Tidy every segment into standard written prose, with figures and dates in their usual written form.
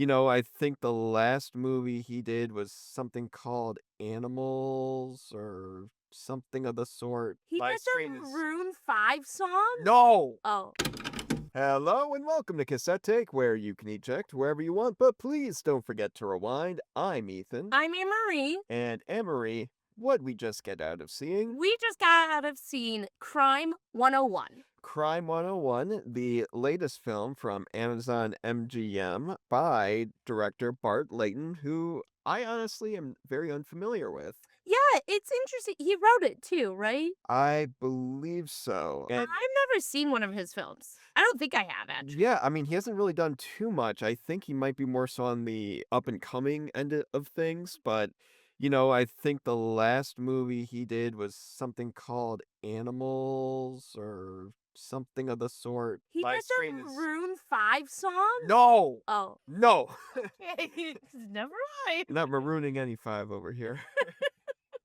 I think the last movie he did was something called Animals or something of the sort. He My did screen the is Maroon 5 song? No! Oh. Hello and welcome to Cassette Take, where you can eject wherever you want, but please don't forget to rewind. I'm Ethan. I'm Annmarie. And Annmarie, what'd we just get out of seeing? We just got out of seeing Crime 101. Crime 101, the latest film from Amazon MGM by director Bart Layton, who I honestly am very unfamiliar with. Yeah, it's interesting. He wrote it too, right? I believe so. I've And never seen one of his films. I don't think I have, actually. yeah, I mean, he hasn't really done too much. I think he might be more so on the up and coming end of things, but I think the last movie he did was something called Animals or something of the sort. He My did screen the is Maroon 5 song? No! Oh. No! Okay, never mind. Not marooning any five over here.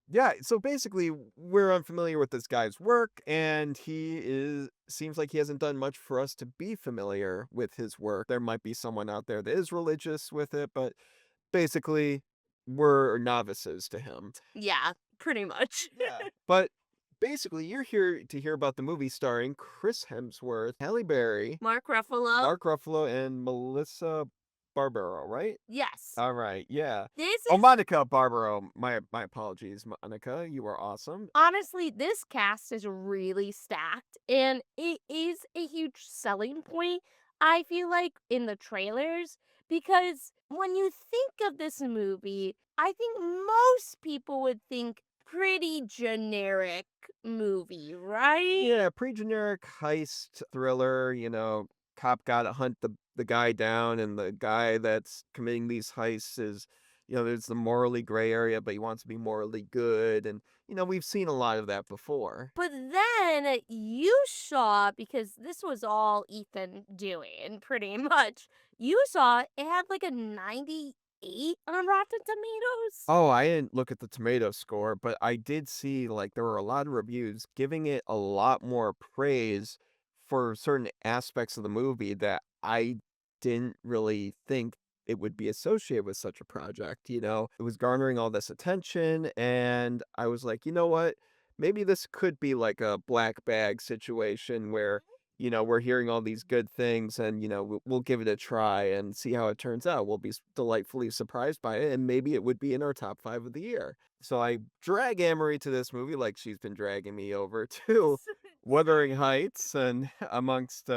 Yeah, so basically, we're unfamiliar with this guy's work, and seems like he hasn't done much for us to be familiar with his work. There might be someone out there that is religious with it, but basically, we're novices to him. Yeah, pretty much. Yeah. But basically, you're here to hear about the movie starring Chris Hemsworth, Halle Berry, Mark Ruffalo? Mark Ruffalo, and Melissa Barbaro, right? Yes. All right, yeah. This Oh, is Monica Barbaro. My apologies, Monica. You are awesome. honestly, this cast is really stacked, and it is a huge selling point, I feel like, in the trailers, because when you think of this movie, I think most people would think pretty generic movie, right? Yeah, pretty generic heist thriller, cop gotta hunt the guy down, and the guy that's committing these heists is, there's the morally gray area, but he wants to be morally good, and, we've seen a lot of that before. But then you saw, because this was all Ethan doing pretty much, you saw it had like a 98 on Rotten Tomatoes. Oh, I didn't look at the tomato score, but I did see, like, there were a lot of reviews giving it a lot more praise for certain aspects of the movie that I didn't really think it would be associated with such a project, you know? It was garnering all this attention, and I was like, "You know what? Maybe this could be like a black bag situation where, we're hearing all these good things and, we'll give it a try and see how it turns out. We'll be delightfully surprised by it, and maybe it would be in our top 5 of the year." So I drag Amory to this movie like she's been dragging me over to Wuthering Heights and amongst,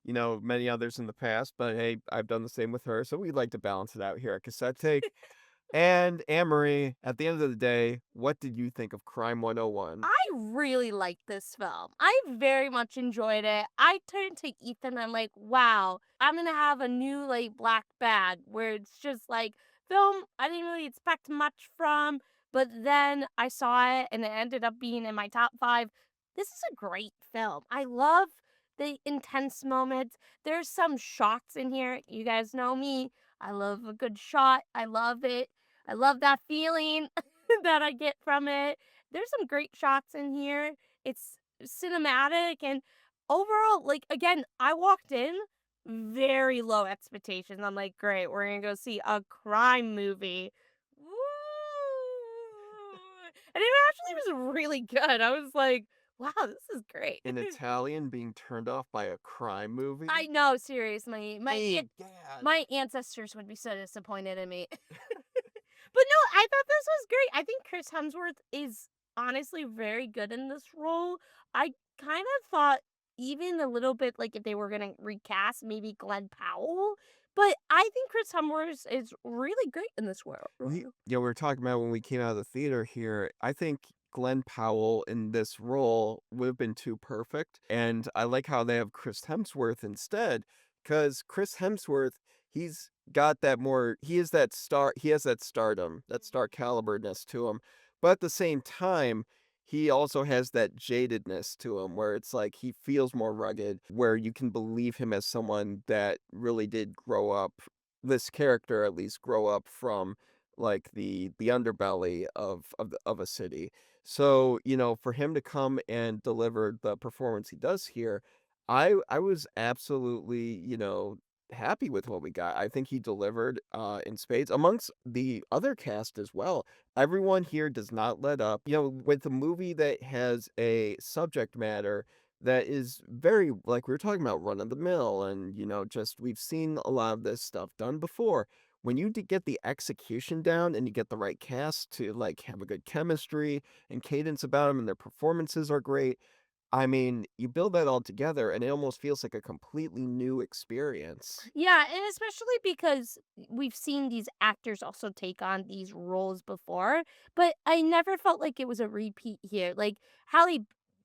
many others in the past. But hey, I've done the same with her. So we like to balance it out here at Cassette Take. And Amory, at the end of the day, what did you think of Crime 101? I really liked this film. I very much enjoyed it. I turned to Ethan, I'm like, wow, I'm gonna have a new like black bag where it's just like film I didn't really expect much from, but then I saw it and it ended up being in my top 5. This is a great film. I love the intense moments. There's some shots in here. You guys know me. I love a good shot. I love it. I love that feeling that I get from it. There's some great shots in here. It's cinematic and overall, like again, I walked in very low expectations. I'm like, great, we're gonna go see a crime movie. Woo! And it actually was really good. I was like, wow, this is great. An Italian being turned off by a crime movie? I know, seriously. Gad. My ancestors would be so disappointed in me. But no, I thought this was great. I think Chris Hemsworth is honestly very good in this role. I kind of thought even a little bit like if they were going to recast maybe Glenn Powell, but I think Chris Hemsworth is really great in this role. We were talking about when we came out of the theater here. I think Glenn Powell in this role would have been too perfect. And I like how they have Chris Hemsworth instead, because Chris Hemsworth, he's got that more, he is that star, he has that stardom, that star caliberness to him. But at the same time, he also has that jadedness to him where it's like he feels more rugged, where you can believe him as someone that really did grow up, this character at least grow up from like the underbelly of a city. So, for him to come and deliver the performance he does here, I was absolutely, happy with what we got. I think he delivered in spades amongst the other cast as well. Everyone here does not let up. You know, with a movie that has a subject matter that is very, like we were talking about, run of the mill, and just we've seen a lot of this stuff done before. When you get the execution down and you get the right cast to like have a good chemistry and cadence about them, and their performances are great, I mean, you build that all together and it almost feels like a completely new experience. Yeah, and especially because we've seen these actors also take on these roles before, but I never felt like it was a repeat here. Like Halle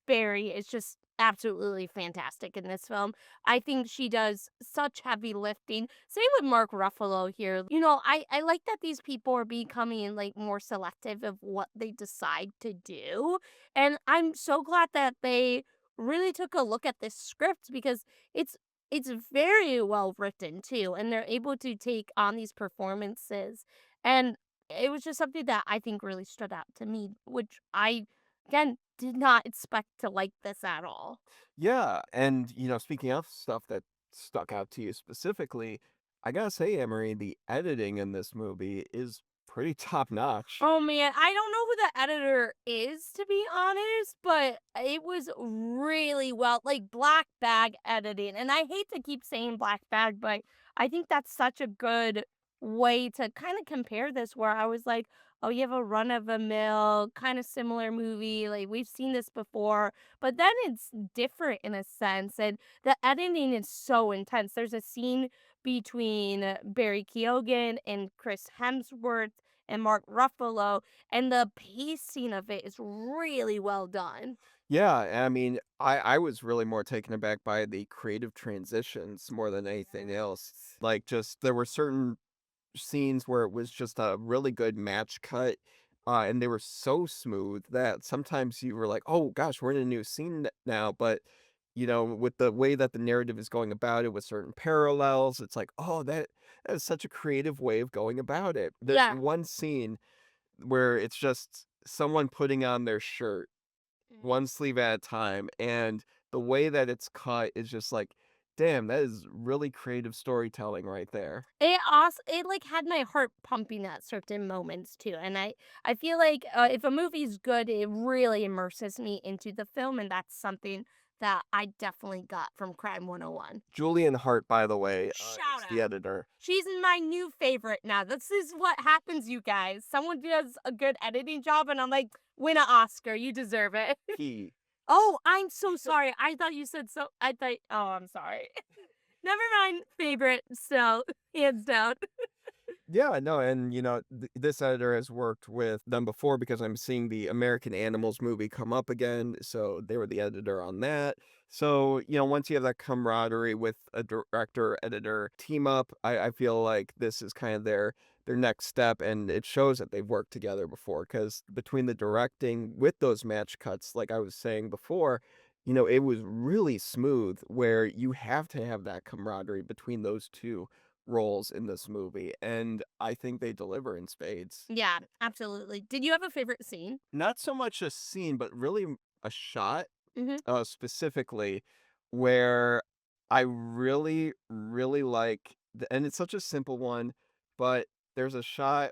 Berry is just absolutely fantastic in this film. I think she does such heavy lifting. Same with Mark Ruffalo here. I like that these people are becoming like more selective of what they decide to do. And I'm so glad that they really took a look at this script because it's it's very well written too, and they're able to take on these performances, and it was just something that I think really stood out to me, which I, again, did not expect to like this at all. Yeah, and speaking of stuff that stuck out to you specifically, I gotta say, Emery, the editing in this movie is pretty top notch. Oh man, I don't know who the editor is to be honest, but it was really well, like black bag editing. And I hate to keep saying black bag, but I think that's such a good way to kind of compare this where I was like, oh, you have a run of a mill, kind of similar movie. Like we've seen this before, but then it's different in a sense. And the editing is so intense. There's a scene between Barry Keoghan and Chris Hemsworth and Mark Ruffalo, and the pacing of it is really well done. Yeah, I mean, I was really more taken aback by the creative transitions more than anything else. Yes. Like, just there were certain scenes where it was just a really good match cut, and they were so smooth that sometimes you were like, "Oh gosh, we're in a new scene now." But with the way that the narrative is going about it, with certain parallels, it's like, "Oh, that is such a creative way of going about it." There's Yeah. one scene where it's just someone putting on their shirt Mhm. one sleeve at a time, and the way that it's cut is just like, damn, that is really creative storytelling right there. It like had my heart pumping at certain moments too, and I feel like if a movie's good, it really immerses me into the film, and that's something that I definitely got from Crime 101. Julian Hart, by the way, Shout is the out. editor. She's my new favorite now. This is what happens, you guys. Someone does a good editing job, and I'm like, win an Oscar. You deserve it. He Oh, I'm so sorry. I thought you said so. I thought. Oh, I'm sorry. Never mind. Favorite. So, hands down. Yeah, no, and this editor has worked with them before because I'm seeing the American Animals movie come up again, so they were the editor on that. So, once you have that camaraderie with a director editor team up, I feel like this is kind of their next step, and it shows that they've worked together before because between the directing with those match cuts, like I was saying before, it was really smooth where you have to have that camaraderie between those two roles in this movie, and I think they deliver in spades. Yeah, absolutely. Did you have a favorite scene? Not so much a scene, but really a shot, Mhm. specifically where I really, really like, and it's such a simple one, but there's a shot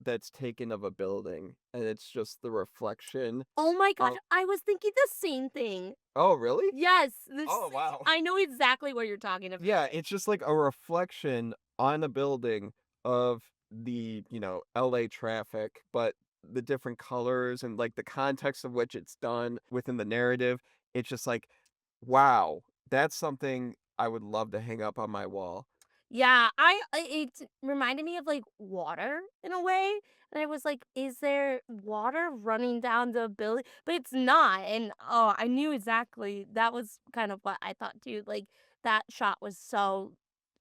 that's taken of a building, and it's just the reflection Oh my gosh, of. I was thinking the same thing. Oh, really? Yes, Oh, wow. I know exactly what you're talking about. Yeah, it's just like a reflection on a building of the, LA traffic, but the different colors and like the context of which it's done within the narrative. It's just like, wow, that's something I would love to hang up on my wall. Yeah, it reminded me of, like, water in a way, and I was like, "Is there water running down the building?" But it's not, and, oh, I knew exactly that was kind of what I thought too, like, that shot was so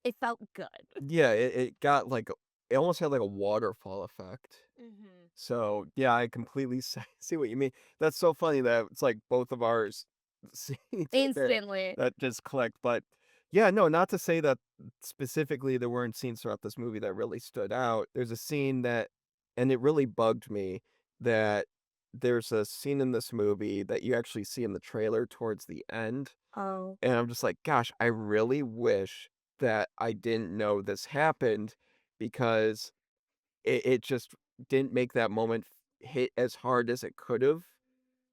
it felt good. Yeah, it got like, it almost had like a waterfall effect. Mhm. So, yeah, I completely see what you mean. That's so funny that it's like both of ours scenes right there Instantly. that just clicked. But yeah, no, not to say that specifically there weren't scenes throughout this movie that really stood out. There's a scene that, and it really bugged me that there's a scene in this movie that you actually see in the trailer towards the end. Oh. And I'm just like, gosh, I really wish that I didn't know this happened because it just didn't make that moment hit as hard as it could have.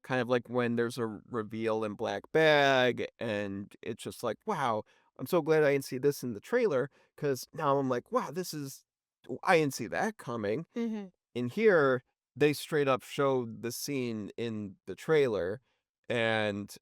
Kind of like when there's a reveal in Black Bag, and it's just like, wow, I'm so glad I didn't see this in the trailer because now I'm like, wow, I didn't see that coming. Mhm. In here, they straight up showed the scene in the trailer, and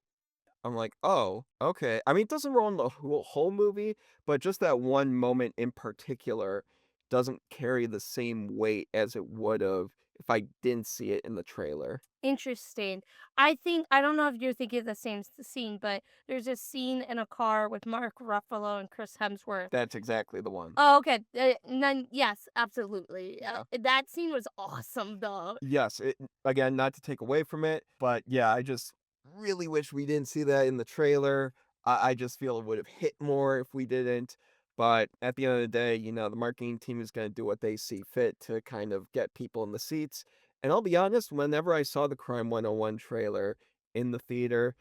I'm like, "Oh, okay." I mean, it doesn't ruin the whole movie, but just that one moment in particular doesn't carry the same weight as it would've if I didn't see it in the trailer. Interesting. I don't know if you're thinking of the same scene, but there's a scene in a car with Mark Ruffalo and Chris Hemsworth. That's exactly the one. Oh, okay. Then yes, absolutely. Yeah. That scene was awesome, though. Yes, again, not to take away from it, but yeah, I just really wish we didn't see that in the trailer. I just feel it would have hit more if we didn't. But at the end of the day, the marketing team is going to do what they see fit to kind of get people in the seats. And I'll be honest, whenever I saw the Crime 101 trailer in the theater,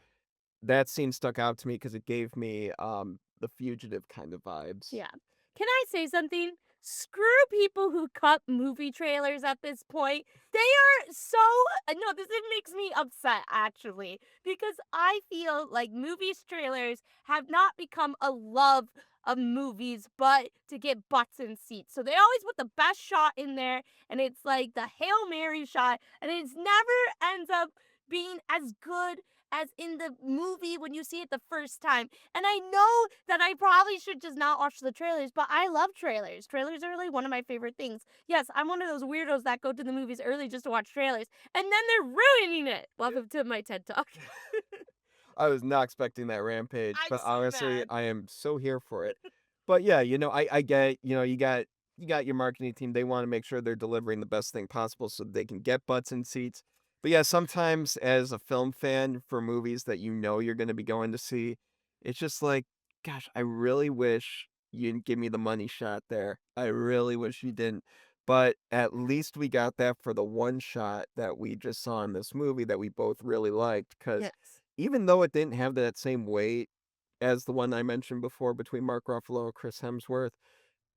that scene stuck out to me because it gave me the fugitive kind of vibes. Yeah. Can I say something? Screw people who cut movie trailers at this point. They are so no, this it makes me upset actually because I feel like movies trailers have not become a love of movies, but to get butts in seats. So they always put the best shot in there, and it's like the Hail Mary shot, and it's never ends up being as good as in the movie when you see it the first time. And I know that I probably should just not watch the trailers, but I love trailers. Trailers are really one of my favorite things. Yes, I'm one of those weirdos that go to the movies early just to watch trailers, and then they're ruining it. Welcome to my TED Talk. I was not expecting that rampage, I'm but so honestly, mad. I am so here for it. But yeah, I get, you got your marketing team. They want to make sure they're delivering the best thing possible so they can get butts in seats. But yeah, sometimes as a film fan for movies that you're going to be going to see, it's just like, gosh, I really wish you didn't give me the money shot there. I really wish you didn't. But at least we got that for the one shot that we just saw in this movie that we both really liked. Because Yes. even though it didn't have that same weight as the one I mentioned before between Mark Ruffalo and Chris Hemsworth,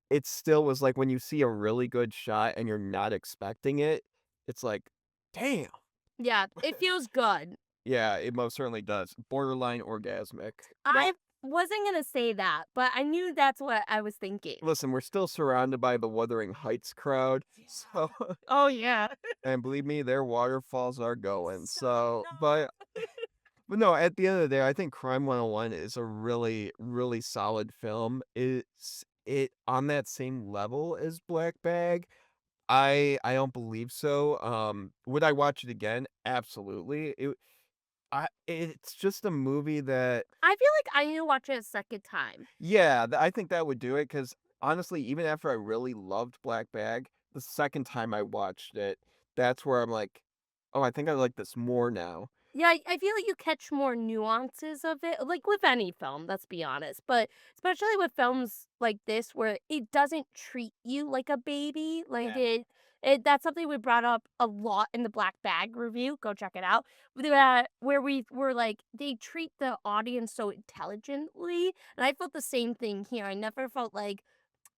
it still was like when you see a really good shot and you're not expecting it, it's like, "Damn." Yeah, it feels good. Yeah, it most certainly does. Borderline orgasmic. I Well, wasn't gonna say that, but I knew that's what I was thinking. listen, we're still surrounded by the Wuthering Heights crowd, Yeah. so Oh yeah. and believe me, their waterfalls are going. Stop. So, No. but no, at the end of the day, I think Crime 101 is a really, really solid film. It's it on that same level as Black Bag? I don't believe so. Would I watch it again? Absolutely. It's just a movie that I feel like I need to watch it a second time. yeah, I think that would do it because honestly, even after I really loved Black Bag, the second time I watched it, that's where I'm like, oh, I think I like this more now. Yeah, I feel like you catch more nuances of it, like with any film, let's be honest. But especially with films like this, where it doesn't treat you like a baby, like Yeah. that's something we brought up a lot in the Black Bag review. Go check it out. Where we were like, they treat the audience so intelligently, and I felt the same thing here. I never felt like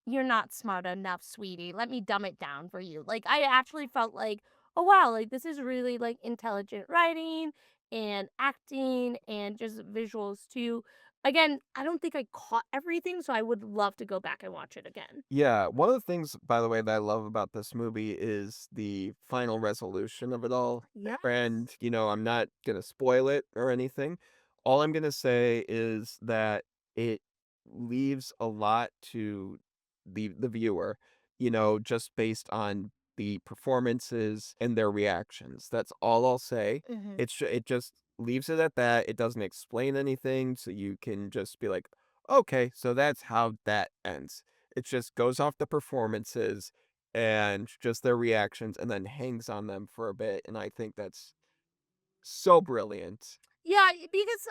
you're not smart enough, sweetie. Let me dumb it down for you. Like I actually felt like, oh wow, like this is really like intelligent writing and acting and just visuals too. Again, I don't think I caught everything, so I would love to go back and watch it again. Yeah, one of the things, by the way, that I love about this movie is the final resolution of it all. Yes. And, I'm not gonna spoil it or anything. All I'm gonna say is that it leaves a lot to the viewer, just based on the performances and their reactions. That's all I'll say. Hmm. It just leaves it at that. It doesn't explain anything, so you can just be like, okay, so that's how that ends. It just goes off the performances and just their reactions and then hangs on them for a bit, and I think that's so brilliant. Yeah, because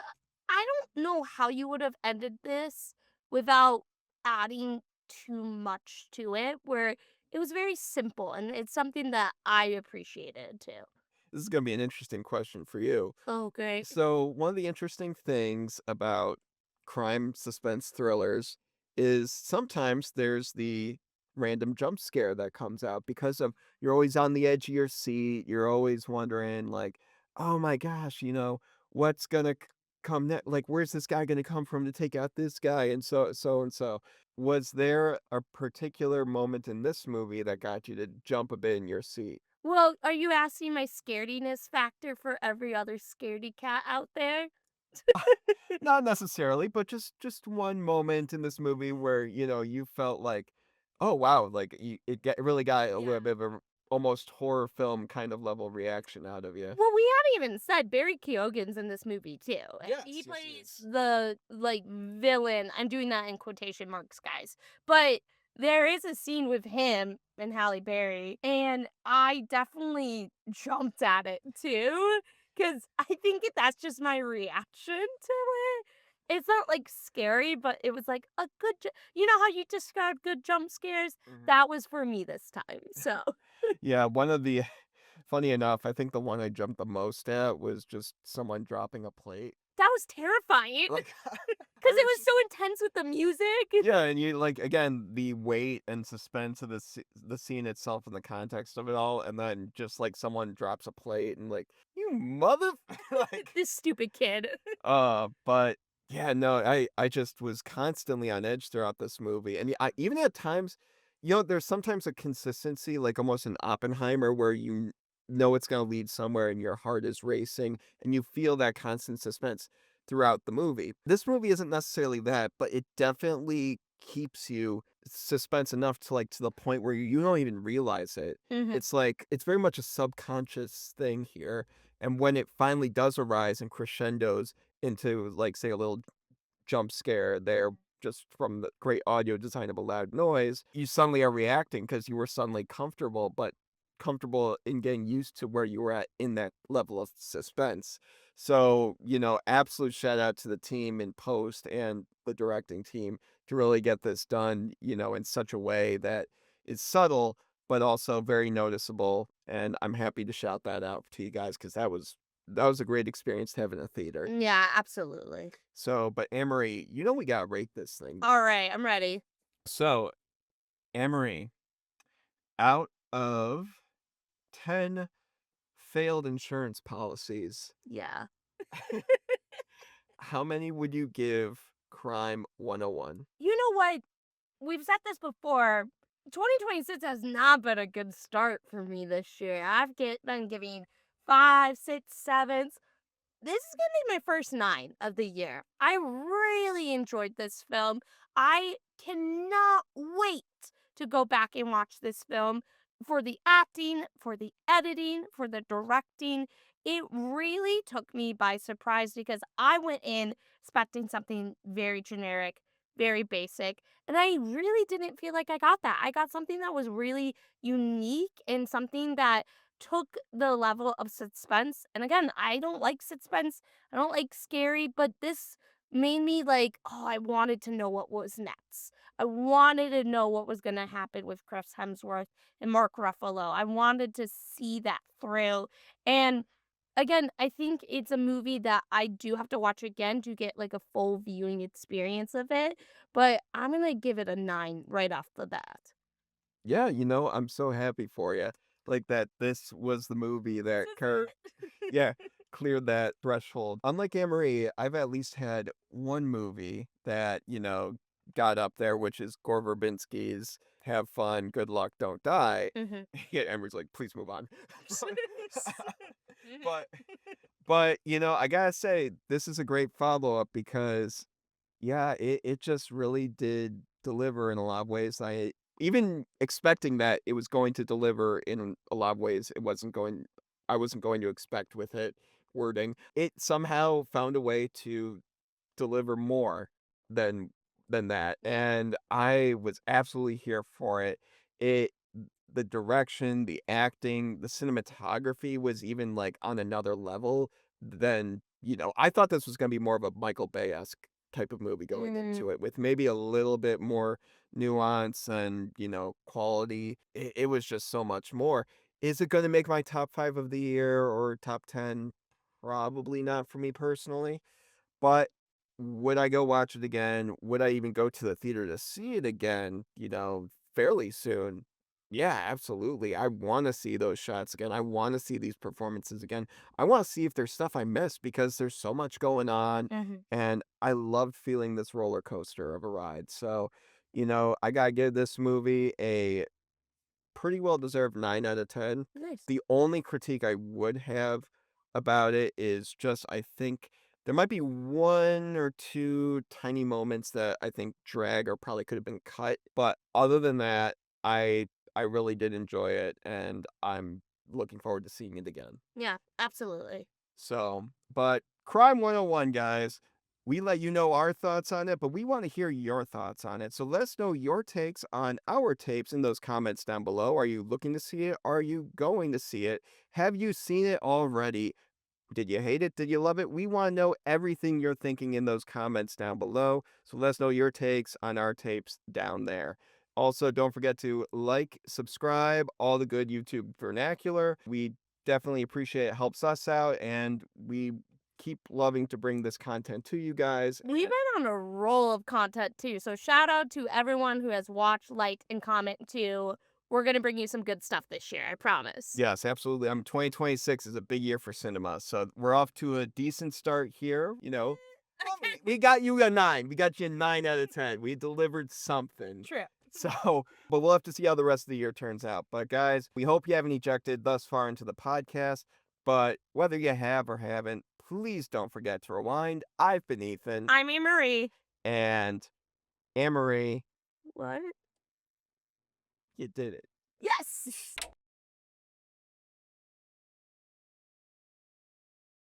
I don't know how you would have ended this without adding too much to it, where it was very simple and it's something that I appreciated too. This is gonna be an interesting question for you. Oh, great. So, one of the interesting things about crime suspense thrillers is sometimes there's the random jump scare that comes out because of you're always on the edge of your seat. You're always wondering, like, oh my gosh, what's gonna come next? Like, where's this guy gonna come from to take out this guy? And so and so. Was there a particular moment in this movie that got you to jump a bit in your seat? Well, are you asking my scarediness factor for every other scaredy cat out there? Not necessarily, but just one moment in this movie where, you felt like, "Oh, wow," like, it really got a little Yeah. bit of a almost horror film kind of level reaction out of you. Well, we haven't even said Barry Keoghan's in this movie too. He Yes, yes, he plays is. the like villain. I'm doing that in quotation marks, guys. But there is a scene with him and Halle Berry, and I definitely jumped at it too because I think that's just my reaction to it. It's not like scary, but it was like a good. You know how you describe good jump scares? Mhm. That was for me this time. So Yeah, one of the funny enough, I think the one I jumped the most at was just someone dropping a plate. that was terrifying. Like, I 'Cause it was was just so intense with the music. yeah, and you like, again, the weight and suspense of the scene itself and the context of it all, and then just, like, someone drops a plate and, like, "You mother" like, This stupid kid. but yeah, no, I just was constantly on edge throughout this movie, and I even at times, there's sometimes a consistency, like almost an Oppenheimer, where know it's gonna lead somewhere and your heart is racing, and you feel that constant suspense throughout the movie. This movie isn't necessarily that, but it definitely keeps you suspense enough to the point where you don't even realize it. Mhm. It's like it's very much a subconscious thing here, and when it finally does arise and crescendos into, like, say, a little jump scare there just from the great audio design of a loud noise, you suddenly are reacting because you were suddenly comfortable, but comfortable in getting used to where you were at in that level of suspense. So, absolute shout out to the team in post and the directing team to really get this done, in such a way that is subtle, but also very noticeable. And I'm happy to shout that out to you guys because that was a great experience to have in a theater. Yeah, absolutely. So, but Annmarie, we gotta rate this thing. Alright, I'm ready. So, Annmarie, out of 10 failed insurance policies, Yeah. how many would you give Crime 101? You know what? We've said this before. 2026 has not been a good start for me this year. Been giving 5, 6, 7s. This is gonna be my first 9 of the year. I really enjoyed this film. I cannot wait to go back and watch this film for the acting, for the editing, for the directing. It really took me by surprise because I went in expecting something very generic, very basic, and I really didn't feel like I got that. I got something that was really unique and something that took the level of suspense. And again, I don't like suspense. I don't like scary, but this made me like, oh, I wanted to know what was next. I wanted to know what was going to happen with Chris Hemsworth and Mark Ruffalo. I wanted to see that through. And again, I think it's a movie that I do have to watch again to get like a full viewing experience of it. But I'm going to give it a 9 right off the bat. Yeah, I'm so happy for you. Like that this was the movie This that is yeah, it. cleared that threshold. Unlike Anne-Marie, I've at least had one movie that, got up there, which is Gore Verbinski's Have Fun, Good Luck, Don't Die. Mhm. Yeah, Emery's like, please move on. but but I gotta say, this is a great follow-up because yeah, it just really did deliver in a lot of ways. I even expecting that it was going to deliver in a lot of ways, I wasn't going to expect with it wording. It somehow found a way to deliver more than that, Yeah. and I was absolutely here for it. It the direction, the acting, the cinematography was even, like, on another level than I thought this was gonna be more of a Michael Bay-esque type of movie going Mm. into it with maybe a little bit more nuance and, quality. It was just so much more. Is it gonna make my top 5 of the year or top 10? Probably not for me personally, but would I go watch it again? Would I even go to the theater to see it again, fairly soon? Yeah, absolutely. I want to see those shots again. I want to see these performances again. I want to see if there's stuff I missed because there's so much going on. Mhm. And I loved feeling this roller coaster of a ride. So, I got to give this movie a pretty well deserved 9 out of 10. Nice. The only critique I would have about it is just I think there might be 1 or 2 tiny moments that I think drag or probably could have been cut, but other than that, I really did enjoy it, and I'm looking forward to seeing it again. Yeah, absolutely. So, but Crime 101, guys, we let you know our thoughts on it, but we want to hear your thoughts on it. So let us know your takes on our tapes in those comments down below. Are you looking to see it? Are you going to see it? Have you seen it already? Did you hate it? Did you love it? We want to know everything you're thinking in those comments down below. So let us know your takes on our tapes down there. Also, don't forget to like, subscribe, all the good YouTube vernacular. We definitely appreciate it. It helps us out, and we keep loving to bring this content to you guys. We've been on a roll of content too, so shout out to everyone who has watched, liked, and commented too. We're gonna bring you some good stuff this year, I promise. Yes, absolutely. 2026 is a big year for cinema, so we're off to a decent start here. Well, we got you a 9. We got you a 9 out of 10. We delivered something. True. So, but we'll have to see how the rest of the year turns out. But guys, we hope you haven't ejected thus far into the podcast. But whether you have or haven't, please don't forget to rewind. I've been Ethan, I'm Annmarie. and Annmarie, What? you did it.